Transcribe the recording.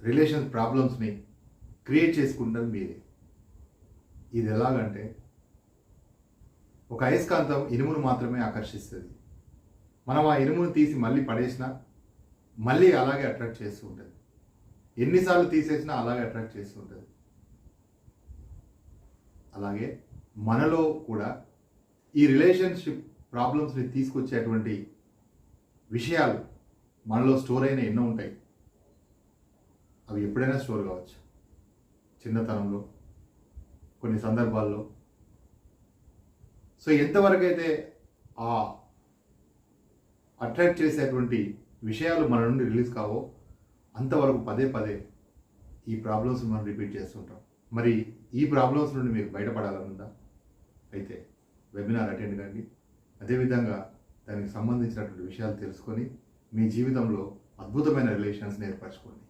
Relation ప్రాబ్లమ్స్ని create చేసుకుంటుంది మీరే. ఇది ఎలాగంటే, ఒక అయస్కాంతం ఇనుమును మాత్రమే ఆకర్షిస్తుంది. మనం ఆ ఇనుమును తీసి మళ్ళీ పడేసినా మళ్ళీ అలాగే అట్రాక్ట్ చేస్తూ ఉంటుంది. ఎన్నిసార్లు తీసేసినా అలాగే అట్రాక్ట్ చేస్తూ ఉంటుంది. అలాగే మనలో కూడా ఈ రిలేషన్షిప్ ప్రాబ్లమ్స్ని తీసుకొచ్చేటువంటి విషయాలు మనలో స్టోర్ అయిన ఎన్నో ఉంటాయి. అవి ఎప్పుడైనా స్టోర్ కావచ్చు. చిన్నతనంలో, కొన్ని సందర్భాల్లో. సో ఎంతవరకు అయితే ఆ అట్రాక్ట్ చేసేటువంటి విషయాలు మన నుండి రిలీజ్ కావో అంతవరకు పదే పదే ఈ ప్రాబ్లమ్స్ మనం రిపీట్ చేస్తుంటాం. మరి ఈ ప్రాబ్లమ్స్ నుండి మీరు బయటపడాలనుందా? అయితే వెబినార్ అటెండ్ కండి. అదేవిధంగా దానికి సంబంధించినటువంటి విషయాలు తెలుసుకొని మీ జీవితంలో అద్భుతమైన రిలేషన్స్ని ఏర్పరచుకోండి.